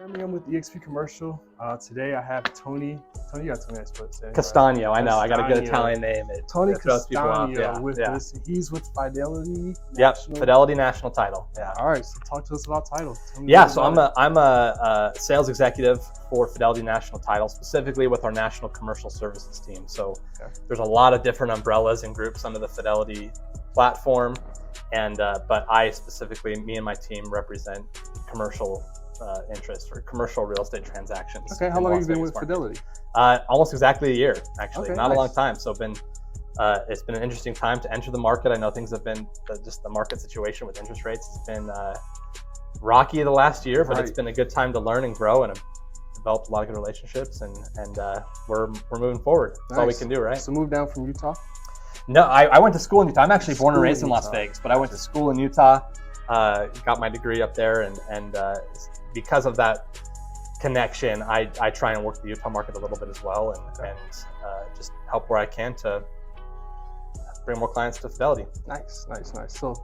Jeremy, I'm with eXp Commercial. Today I have Tony. Tony, you got Tony, I suppose. Costagno, I know. I got a good Costagno. Italian name. Tony It throws people off. Costagno with us. He's with Fidelity Yep, National. Fidelity National Title. Yeah. All right, so talk to us about title. Yeah, so I'm a sales executive for Fidelity National Title, specifically with our national commercial services team. So there's a lot of different umbrellas and groups under the Fidelity platform, and but I specifically, me and my team represent commercial interest or commercial real estate transactions. Okay, how long have you been with Fidelity? Almost exactly a year, actually. Okay, Not nice. a long time. So it's been an interesting time to enter the market. I know things have been, just the market situation with interest rates has been rocky the last year, but it's been a good time to learn and grow, and have developed a lot of good relationships, and we're moving forward. That's all we can do, right? So moved down from Utah? No, I went to school in Utah. I'm actually born and raised in Las Vegas, but I went to school in Utah, got my degree up there, and because of that connection, I try and work the Utah market a little bit as well, and just help where I can to bring more clients to Fidelity. Nice. So,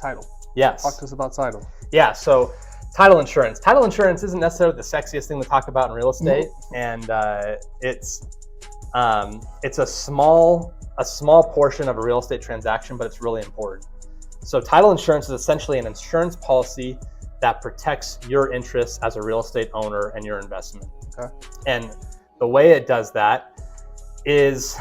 title. Yes. Talk to us about title. Yeah, so title insurance. Title insurance isn't necessarily the sexiest thing to talk about in real estate, and it's a small portion of a real estate transaction, but it's really important. So title insurance is essentially an insurance policy that protects your interests as a real estate owner and your investment. Okay. And the way it does that is,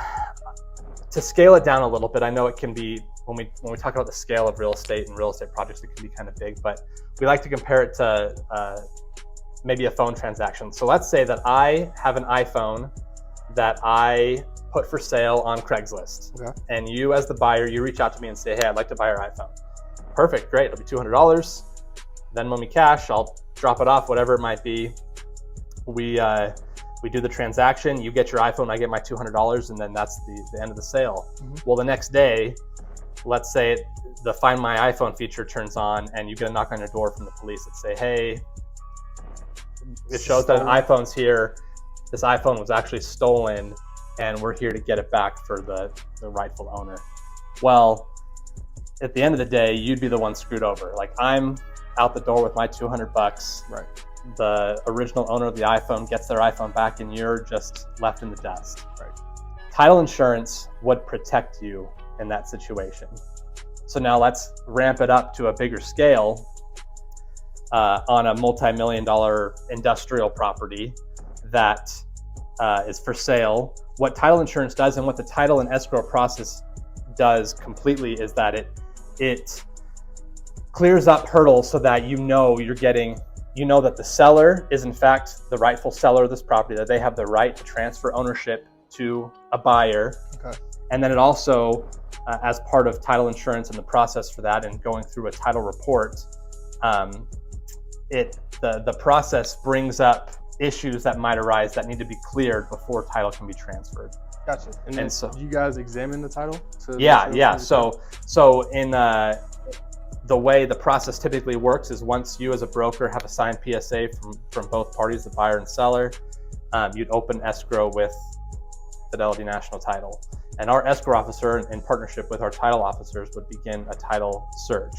to scale it down a little bit, I know it can be, when we talk about the scale of real estate and real estate projects, it can be kind of big, but we like to compare it to maybe a phone transaction. So let's say that I have an iPhone that I put for sale on Craigslist. Okay. And you, as the buyer, you reach out to me and say, hey, I'd like to buy your iPhone. Perfect, great, it'll be $200. Then when we cash, I'll drop it off, whatever it might be. We do the transaction, you get your iPhone, I get my $200, and then that's the end of the sale. Mm-hmm. Well, the next day, let's say the Find My iPhone feature turns on, and you get a knock on your door from the police that say, hey, it shows that an iPhone's here. This iPhone was actually stolen, and we're here to get it back for the rightful owner. Well, at the end of the day, you'd be the one screwed over. Like, I'm out the door with my $200. Right. The original owner of the iPhone gets their iPhone back, and you're just left in the dust. Right. Title insurance would protect you in that situation. So now let's ramp it up to a bigger scale on a multi-million-dollar industrial property that is for sale. What title insurance does, and what the title and escrow process does completely, is that it clears up hurdles so that you know that the seller is in fact the rightful seller of this property, that they have the right to transfer ownership to a buyer. Okay. And then it also, as part of title insurance and the process for that, and going through a title report, the process brings up issues that might arise that need to be cleared before title can be transferred. Gotcha. And so you guys examine the title? Yeah. So in the way the process typically works is, once you as a broker have a signed PSA from both parties, the buyer and seller, you'd open escrow with Fidelity National Title. And our escrow officer, in partnership with our title officers, would begin a title search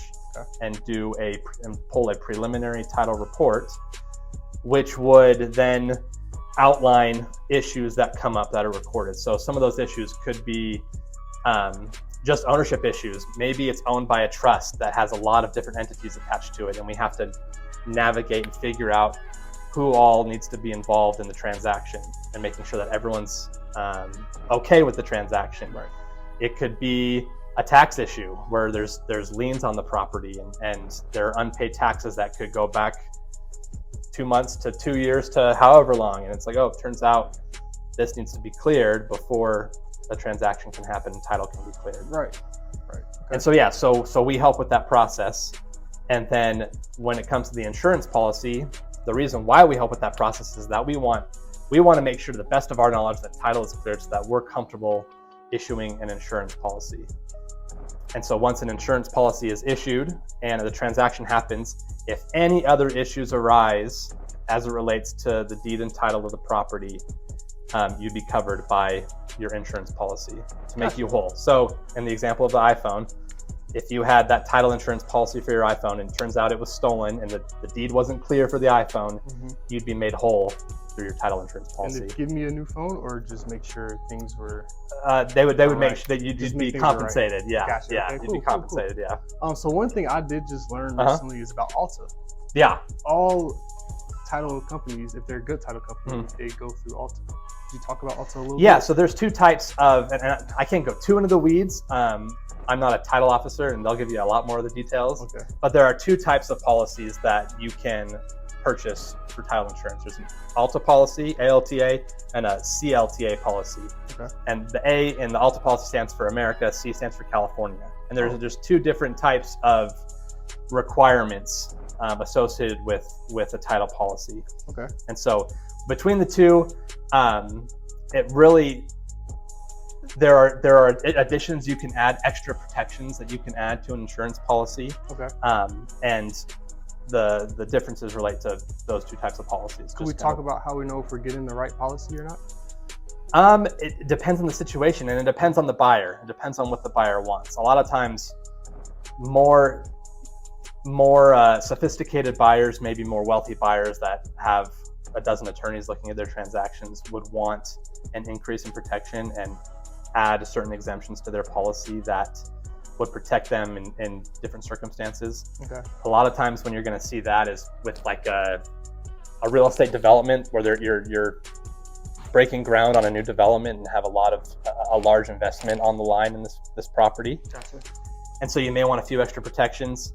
and pull a preliminary title report, which would then outline issues that come up that are recorded. So some of those issues could be just ownership issues. Maybe it's owned by a trust that has a lot of different entities attached to it, and we have to navigate and figure out who all needs to be involved in the transaction, and making sure that everyone's okay with the transaction. Right. It could be a tax issue where there's liens on the property, and there are unpaid taxes that could go back 2 months to 2 years to however long, and it's like, oh, it turns out this needs to be cleared before a transaction can happen and title can be cleared. Right. Okay. And so we help with that process. And then when it comes to the insurance policy, the reason why we help with that process is that we want to make sure, to the best of our knowledge, that title is cleared so that we're comfortable issuing an insurance policy. And so once an insurance policy is issued and the transaction happens, if any other issues arise as it relates to the deed and title of the property, you'd be covered by your insurance policy to make you whole. So in the example of the iPhone, if you had that title insurance policy for your iPhone and it turns out it was stolen and the deed wasn't clear for the iPhone, you'd be made whole through your title insurance policy. And they give me a new phone, or just make sure things were? They would make sure that you'd be compensated. Right. Yeah, gotcha. Yeah, okay, you'd be compensated. Cool. Yeah. So one thing I did just learn recently is about Alta. Yeah. All title companies, if they're good title companies, they go through Alta. Did you talk about Alta a little bit? Yeah. So there's two types of, and I can't go too into the weeds. I'm not a title officer, and they'll give you a lot more of the details. Okay. But there are two types of policies that you can purchase for title insurance. There's an Alta policy, ALTA, and a CLTA policy. Okay. And the A in the Alta policy stands for America, C stands for California. And there's two different types of requirements associated with a title policy. Okay. And so between the two, it really, there are additions you can add, extra protections that you can add to an insurance policy. Okay. And the differences relate to those two types of policies. Can we talk about how we know if we're getting the right policy or not? It depends on the situation, and it depends on the buyer. It depends on what the buyer wants. A lot of times, more sophisticated buyers, maybe more wealthy buyers that have a dozen attorneys looking at their transactions, would want an increase in protection and add certain exemptions to their policy that would protect them in different circumstances. Okay. A lot of times when you're going to see that is with like a real estate development where you're breaking ground on a new development and have a large investment on the line in this property. Gotcha. And so you may want a few extra protections.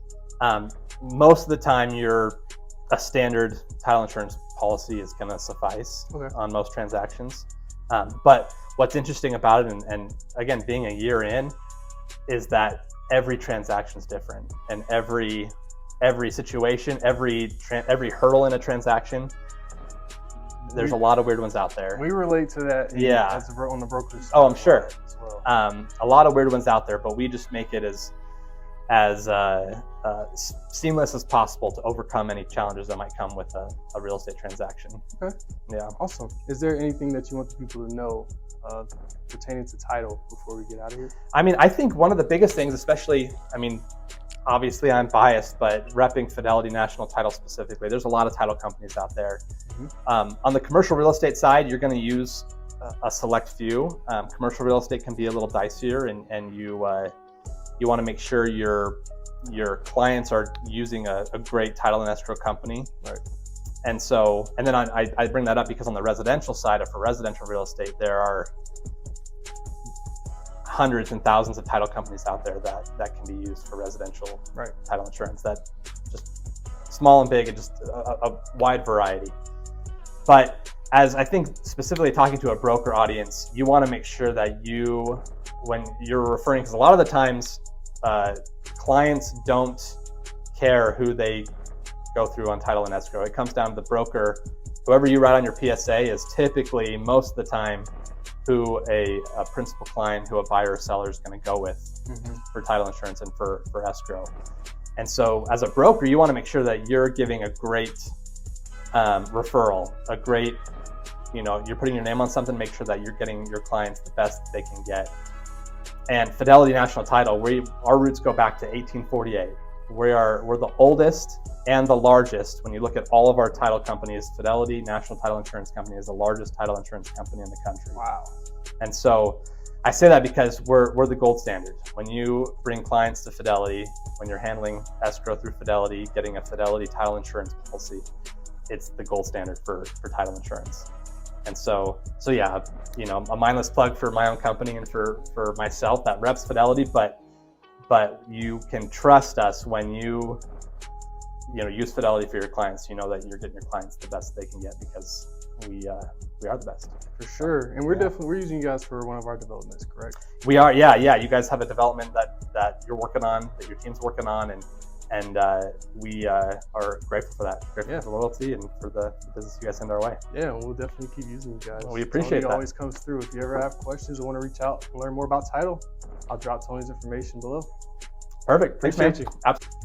Most of the time, a standard title insurance policy is going to suffice on most transactions. But what's interesting about it, and again, being a year in, is that every transaction is different, and every situation, every hurdle in a transaction, there's a lot of weird ones out there. We relate to that. On the brokerage side. Oh, I'm sure. As well. A lot of weird ones out there, but we just make it as seamless as possible to overcome any challenges that might come with a real estate transaction. Okay. Yeah. Awesome. Is there anything that you want the people to know pertaining to title before we get out of here? I mean, I think one of the biggest things, especially, obviously I'm biased, but repping Fidelity National Title specifically, there's a lot of title companies out there. On the commercial real estate side, you're going to use a select few. Commercial real estate can be a little dicier, and you want to make sure your clients are using a great title and escrow company. Right. And then I bring that up because on the residential side, for residential real estate, there are hundreds and thousands of title companies out there that can be used for residential title insurance. That just small and big, and just a wide variety. But as I think specifically talking to a broker audience, you want to make sure that when you're referring, because a lot of the times clients don't care who they go through on title and escrow. It comes down to the broker. Whoever you write on your PSA is typically, most of the time, who a principal client, who a buyer or seller is going to go with for title insurance and for escrow. And so as a broker, you want to make sure that you're giving a great referral, a great, you're putting your name on something, make sure that you're getting your clients the best they can get. And Fidelity National Title, our roots go back to 1848. We're the oldest and the largest. When you look at all of our title companies, Fidelity National Title Insurance Company is the largest title insurance company in the country. Wow. And so I say that because we're the gold standard. When you bring clients to Fidelity, when you're handling escrow through Fidelity, getting a Fidelity title insurance policy, it's the gold standard for title insurance. And so yeah, a mindless plug for my own company and for myself that reps Fidelity, but you can trust us when you use Fidelity for your clients. You know that you're getting your clients the best they can get because we are the best. For sure. And we're using you guys for one of our developments, correct? We are, yeah. You guys have a development that you're working on, that your team's working on, and we are grateful for that. Grateful for the loyalty and for the business you guys send our way. Yeah, and we'll definitely keep using you guys. Well, we appreciate Tony that. Always comes through. If you ever have questions or want to reach out and learn more about title, I'll drop Tony's information below. Perfect. Thanks, man. Appreciate you. Absolutely.